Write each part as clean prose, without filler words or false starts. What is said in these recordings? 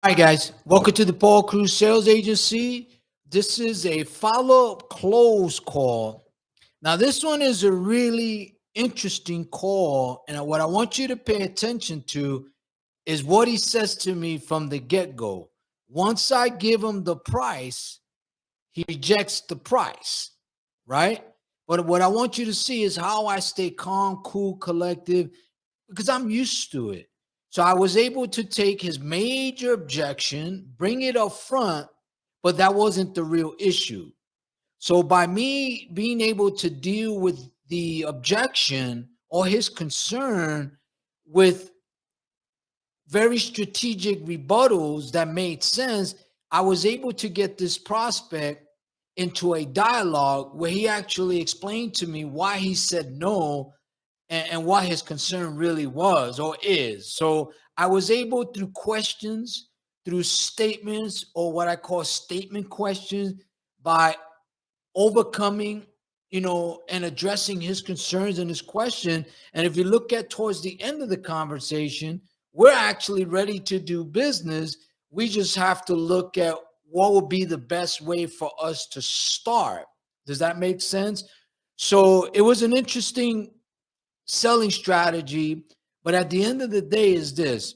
Hi, guys. Welcome to the Paul Cruz Sales Agency. This is a follow up close call. Now, this one is a really interesting call. And what I want you to pay attention to is what he says to me from the get go. Once I give him the price, he rejects the price, right? But what I want you to see is how I stay calm, cool, collective, because I'm used to it. So I was able to take his major objection, bring it up front, but that wasn't the real issue. So by me being able to deal with the objection or his concern with very strategic rebuttals that made sense, I was able to get this prospect into a dialogue where he actually explained to me why he said no and what his concern really was or is. So I was able through questions, through statements, or what I call statement questions, by overcoming, and addressing his concerns and his question. And if you look at towards the end of the conversation, we're actually ready to do business. We just have to look at what would be the best way for us to start. Does that make sense? So it was an interesting selling strategy. But at the end of the day, is this: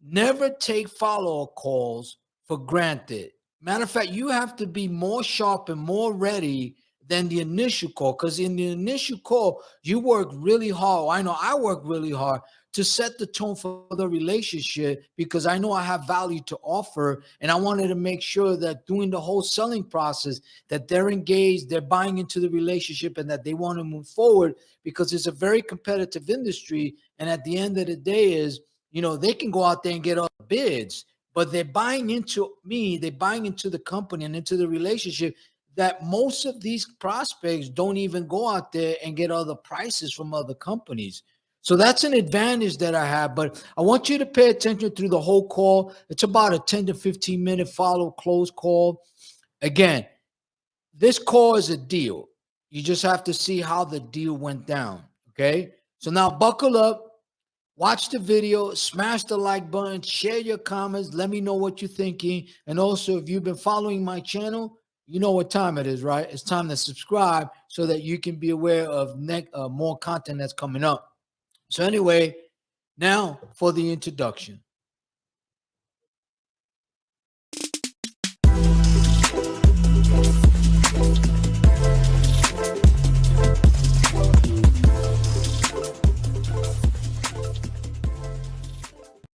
never take follow-up calls for granted. Matter of fact, you have to be more sharp and more ready than the initial call. Because in the initial call, you work really hard. I know I work really hard to set the tone for the relationship because I know I have value to offer. And I wanted to make sure that during the whole selling process that they're engaged, they're buying into the relationship, and that they want to move forward because it's a very competitive industry. And at the end of the day is, they can go out there and get other bids, but they're buying into me, they're buying into the company and into the relationship, that most of these prospects don't even go out there and get other prices from other companies. So that's an advantage that I have. But I want you to pay attention through the whole call. It's about a 10 to 15 minute follow close call. Again, this call is a deal. You just have to see how the deal went down. Okay. So now buckle up. Watch the video, smash the like button, share your comments, let me know what you're thinking. And also, if you've been following my channel, you know what time it is, right? It's time to subscribe so that you can be aware of more content that's coming up. So anyway, now for the introduction.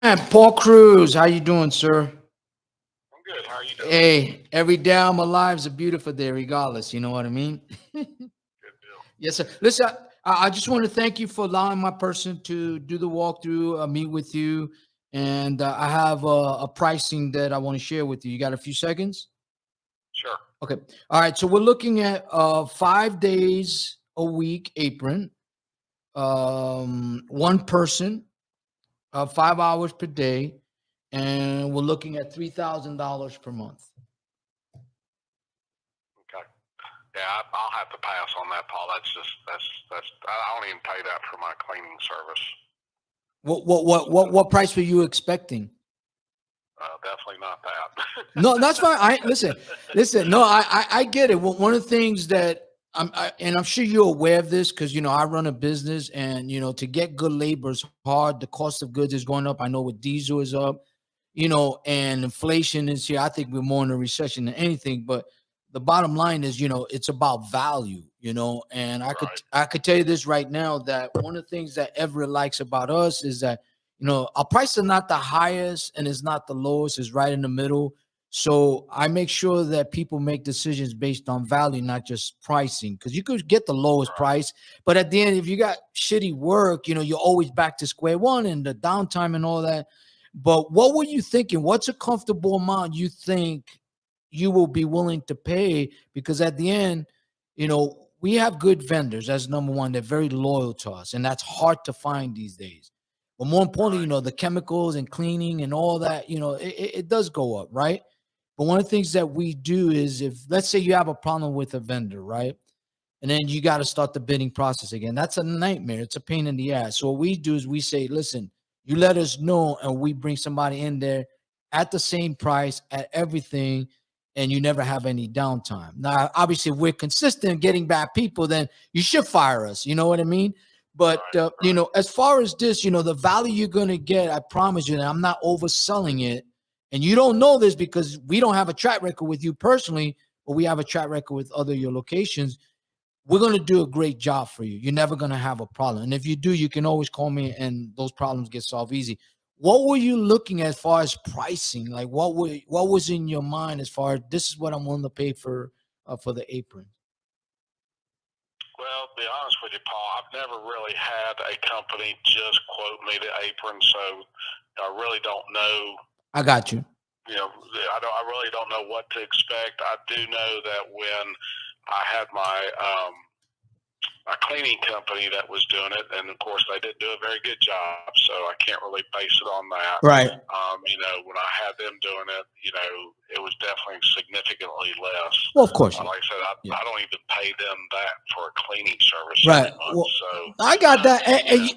And Paul Cruz, how you doing, sir? I'm good. How are you doing? Hey, every day I'm alive is a beautiful day, regardless. You know what I mean? Good deal. Yes, sir. Listen, I just want to thank you for allowing my person to do the walkthrough, meet with you, and I have a pricing that I want to share with you. You got a few seconds? Sure. Okay. All right. So we're looking at 5 days a week apron, one person, 5 hours per day, and we're looking at $3,000 per month. Okay. Yeah, I'll have to pass on that, Paul. That's. I don't even pay that for my cleaning service. What price were you expecting? Definitely not that. No, that's fine. I listen. No, I get it. Well, one of the things that and I'm sure you're aware of this because I run a business, and to get good labor is hard. The cost of goods is going up. I know what diesel is up, and inflation is here. I think we're more in a recession than anything. But the bottom line is, it's about value. And I could tell you this right now, that one of the things that Everett likes about us is that our prices are not the highest and it's not the lowest, it's right in the middle. So I make sure that people make decisions based on value, not just pricing, because you could get the lowest price, but at the end, if you got shitty work, you're always back to square one and the downtime and all that. But what were you thinking? What's a comfortable amount you think you will be willing to pay? Because at the end, we have good vendors. That's number one. They're very loyal to us, and that's hard to find these days. But more importantly, the chemicals and cleaning and all that, it does go up, right? But one of the things that we do is, if let's say you have a problem with a vendor, right? And then you got to start the bidding process again. That's a nightmare. It's a pain in the ass. So what we do is we say, listen, you let us know, and we bring somebody in there at the same price at everything, and you never have any downtime. Now, obviously, if we're consistent getting bad people, then you should fire us. You know what I mean? But you know, as far as this, you know, the value you're gonna get, I promise you, and I'm not overselling it. And you don't know this because we don't have a track record with you personally, but we have a track record with other your locations. We're going to do a great job for you. You're never going to have a problem. And if you do, you can always call me and those problems get solved easy. What were you looking at as far as pricing? Like what was in your mind as far as this is what I'm willing to pay for the apron? Well, to be honest with you, Paul, I've never really had a company just quote me the apron, so I really don't know. I got you. You know, I really don't know what to expect. I do know that when I had my cleaning company that was doing it, and of course they didn't do a very good job, so I can't really base it on that. Right. You know, when I had them doing it, you know, it was definitely significantly less. Well, of course. Like I said, I don't even pay them that for a cleaning service right. every month. Well, so I got that.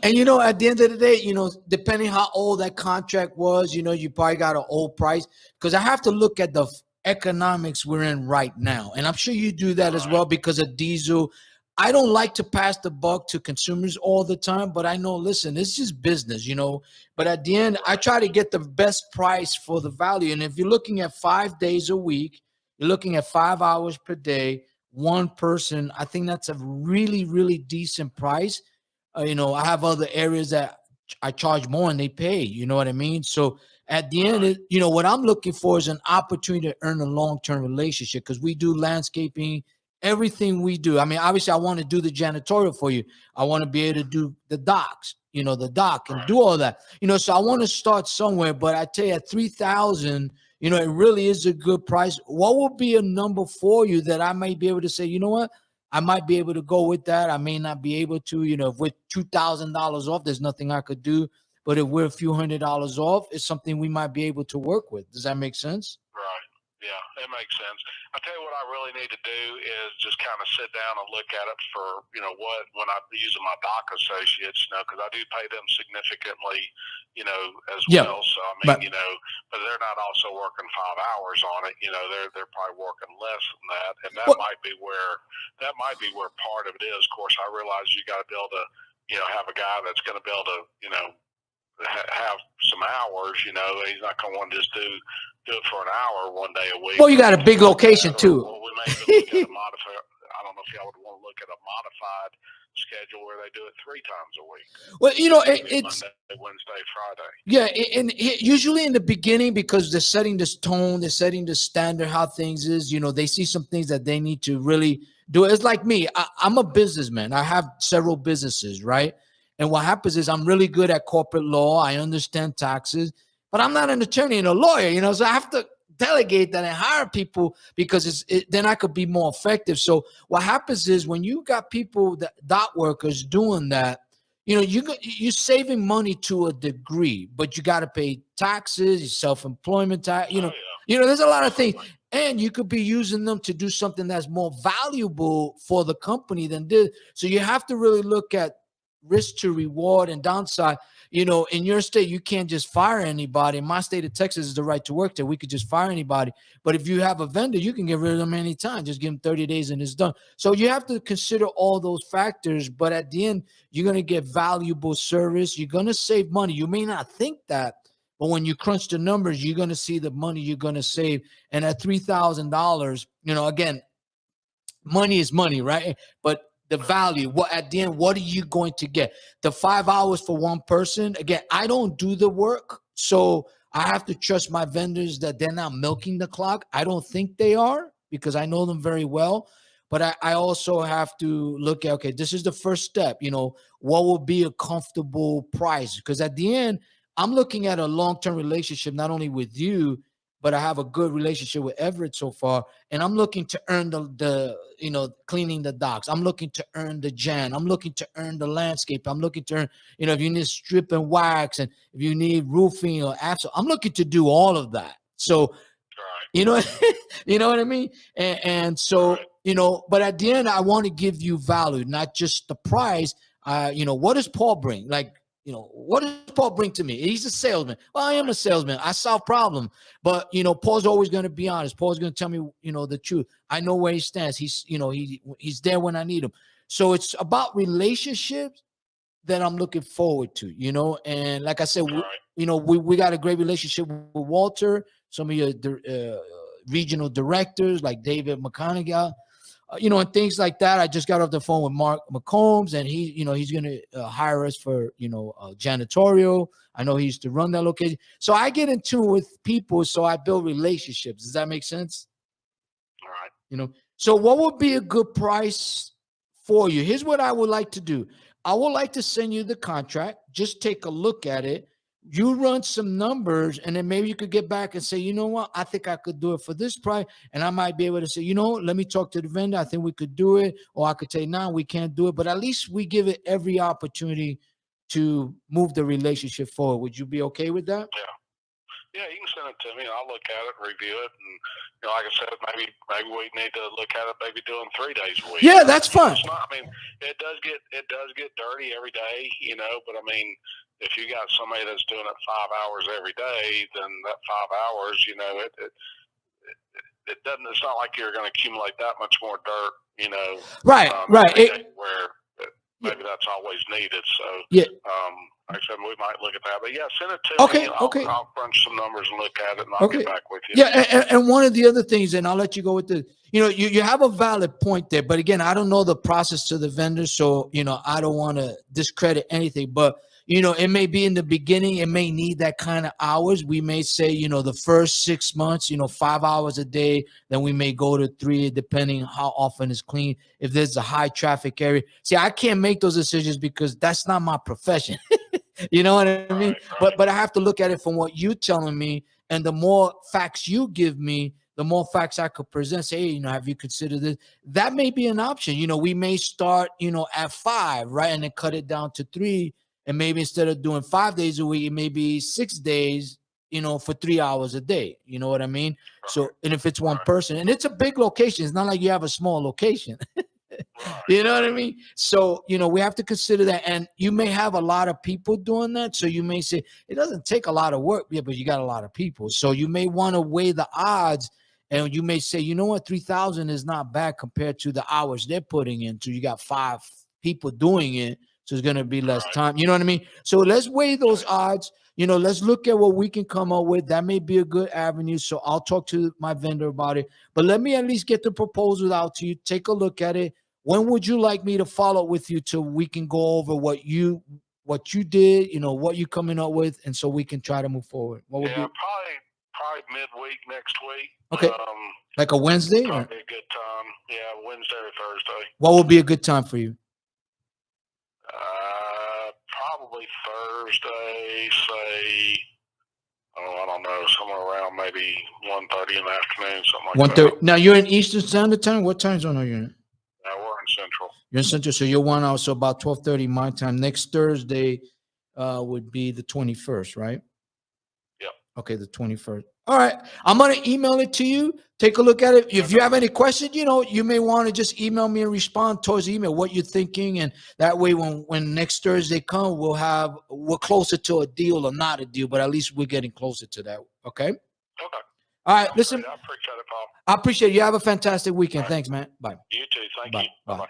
And you know, at the end of the day, you know, depending how old that contract was, you know, you probably got an old price, because I have to look at the economics we're in right now. And I'm sure you do that as well because of diesel. I don't like to pass the buck to consumers all the time, but I know, listen, it's just business, you know. But at the end, I try to get the best price for the value. And if you're looking at 5 days a week, you're looking at 5 hours per day, one person, I think that's a really, really decent price. You know, I have other areas that I charge more and they pay, you know what I mean? So at the end, you know, what I'm looking for is an opportunity to earn a long-term relationship, because we do landscaping, everything we do. I mean, obviously, I want to do the janitorial for you. I want to be able to do the docks, you know, the dock and do all that, you know. So I want to start somewhere. But I tell you, at 3,000, you know, it really is a good price. What would be a number for you that I might be able to say, you know what, I might be able to go with that. I may not be able to, you know, if we're $2,000 off, there's nothing I could do. But if we're a few $100s off, it's something we might be able to work with. Does that make sense? Right. Yeah, it makes sense. I tell you what I really need to do is just kind of sit down and look at it for, you know, what, when I'm using my dock associates, you know, because I do pay them significantly, you know, as well. So, I mean, you know, but they're not also working 5 hours on it. You know, they're probably working less than that. And that might be where part of it is. Of course, I realize you got to be able to, you know, have a guy that's going to be able to, you know, have some hours, you know. He's not going to want to just do it for an hour one day a week. Well, you got a big location too. Or we may even look at a modified. I don't know if y'all would want to look at a modified schedule where they do it 3 times a week. Well, you know, it's Monday, Wednesday, Friday. Yeah, and usually in the beginning, because they're setting this tone, they're setting the standard how things is. You know, they see some things that they need to really do. It's like me. I'm a businessman. I have several businesses, right? And what happens is I'm really good at corporate law. I understand taxes, but I'm not an attorney and a lawyer, you know, so I have to delegate that and hire people because then I could be more effective. So what happens is when you got people, that dot workers doing that, you know, you're saving money to a degree, but you got to pay taxes, your self-employment tax, you know, there's a lot of things. And you could be using them to do something that's more valuable for the company than this. So you have to really look at risk to reward and downside. You know, in your state, you can't just fire anybody. In my state of Texas is the right to work there. We could just fire anybody. But if you have a vendor, you can get rid of them anytime. Just give them 30 days and it's done. So you have to consider all those factors. But at the end, you're going to get valuable service. You're going to save money. You may not think that, but when you crunch the numbers, you're going to see the money you're going to save. And at $3,000, you know, again, money is money, right? But the value, what at the end, what are you going to get? The 5 hours for one person, again, I don't do the work, so I have to trust my vendors that they're not milking the clock. I don't think they are, because I know them very well. But I also have to look at, okay, this is the first step, you know, what will be a comfortable price? Because at the end, I'm looking at a long-term relationship, not only with you, but I have a good relationship with Everett so far. And I'm looking to earn the you know, cleaning the docks. I'm looking to earn the jan. I'm looking to earn the landscape. I'm looking to earn, you know, if you need strip and wax, and if you need roofing or asphalt, I'm looking to do all of that. So, you know, you know what I mean? And so, you know, but at the end, I want to give you value, not just the price. You know, what does Paul bring? Like, what does Paul bring to me? He's a salesman. Well, I am a salesman. I solve problems. But, Paul's always going to be honest. Paul's going to tell me, the truth. I know where he stands. He's there when I need him. So it's about relationships that I'm looking forward to, and like I said, we got a great relationship with Walter, some of your regional directors like David McConaughey, and things like that. I just got off the phone with Mark McCombs, and he's going to hire us for, janitorial. I know he used to run that location. So I get in tune with people. So I build relationships. Does that make sense? All right. So what would be a good price for you? Here's what I would like to do. I would like to send you the contract. Just take a look at it. You run some numbers, and then maybe you could get back and say, you know what, I think I could do it for this price. And I might be able to say, let me talk to the vendor. I think we could do it. Or I could say, no, we can't do it. But at least we give it every opportunity to move the relationship forward. Would you be okay with that? Yeah. Yeah, you can send it to me, and I'll look at it, review it, and like I said, maybe we need to look at it. Maybe doing 3 days a week. Yeah, that's fine. It does get dirty every day, But I mean, if you got somebody that's doing it 5 hours every day, then that 5 hours, it doesn't. It's not like you're going to accumulate that much more dirt, Right. Where maybe that's always needed. So yeah. Like I said, we might look at that. But yeah, send it to me. I'll crunch some numbers and look at it, and I'll get back with you. Yeah, and one of the other things, and I'll let you go with the, you have a valid point there. But again, I don't know the process to the vendor, so I don't want to discredit anything. But it may be in the beginning, it may need that kind of hours. We may say, the first 6 months, 5 hours a day. Then we may go to 3, depending how often it's clean. If there's a high traffic area, see, I can't make those decisions because that's not my profession. You know what I mean? Right. But I have to look at it from what you're telling me, and the more facts you give me, the more facts I could present. Say, hey, have you considered this? That may be an option. We may start, at 5, right, and then cut it down to 3, and maybe instead of doing 5 days a week, it may be 6 days, for 3 hours a day. You know what I mean? Right. So, and if it's one person, and it's a big location, it's not like you have a small location. Right. You know what I mean? So, we have to consider that. And you may have a lot of people doing that. So you may say, it doesn't take a lot of work. Yeah, but you got a lot of people. So you may want to weigh the odds. And you may say, you know what, 3,000 is not bad compared to the hours they're putting in. So you got 5 people doing it. So it's going to be less time. You know what I mean? So let's weigh those odds. Let's look at what we can come up with. That may be a good avenue. So I'll talk to my vendor about it. But let me at least get the proposal out to you. Take a look at it. When would you like me to follow up with you till we can go over what you did, what you're coming up with, and so we can try to move forward? What would be? Probably midweek next week. Okay. Like a Wednesday? Probably a good time. Yeah, Wednesday or Thursday. What would be a good time for you? Probably Thursday, say, I don't know, somewhere around maybe 1:30 in the afternoon, something like that. Now, you're in Eastern Standard Time? What time zone are you in? We're in Central. You're in Central, so you're 1 hour, so about 12:30 my time. Next Thursday would be the 21st, right? Yep. Okay, the 21st. All right. I'm going to email it to you. Take a look at it. If you have any questions, you may want to just email me and respond towards the email what you're thinking. And that way, when next Thursday comes, we're closer to a deal or not a deal, but at least we're getting closer to that. Okay? Okay. All right. Listen. I appreciate it, Paul. I appreciate it. You have a fantastic weekend. Right. Thanks, man. Bye. You too. Thank you. Bye-bye.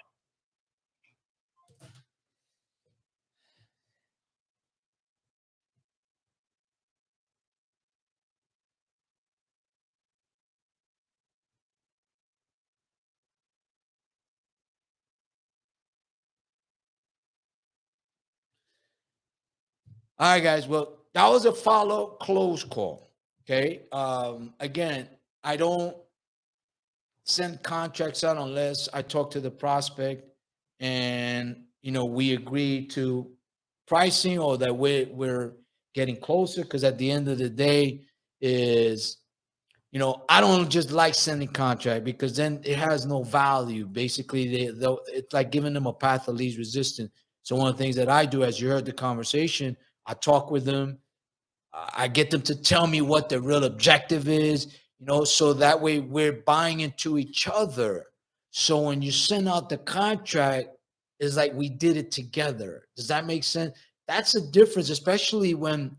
All right, guys. Well, that was a follow close call. Okay. Again, I don't send contracts out unless I talk to the prospect and we agree to pricing or that we're getting closer. Because at the end of the day, I don't just like sending contract because then it has no value. Basically, it's like giving them a path of least resistance. So one of the things that I do, as you heard the conversation, I talk with them. I get them to tell me what the real objective is, so that way we're buying into each other. So when you send out the contract, it's like we did it together. Does that make sense? That's a difference, especially when,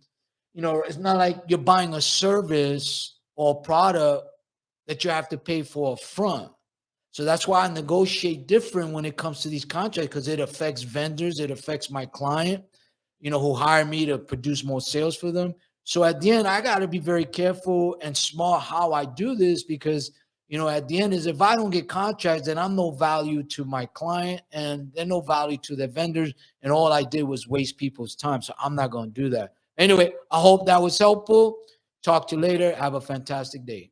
it's not like you're buying a service or product that you have to pay for up front. So that's why I negotiate different when it comes to these contracts, because it affects vendors, it affects my client, who hire me to produce more sales for them. So at the end, I got to be very careful and smart how I do this, because at the end is, if I don't get contracts, then I'm no value to my client and they're no value to their vendors. And all I did was waste people's time. So I'm not going to do that. Anyway, I hope that was helpful. Talk to you later. Have a fantastic day.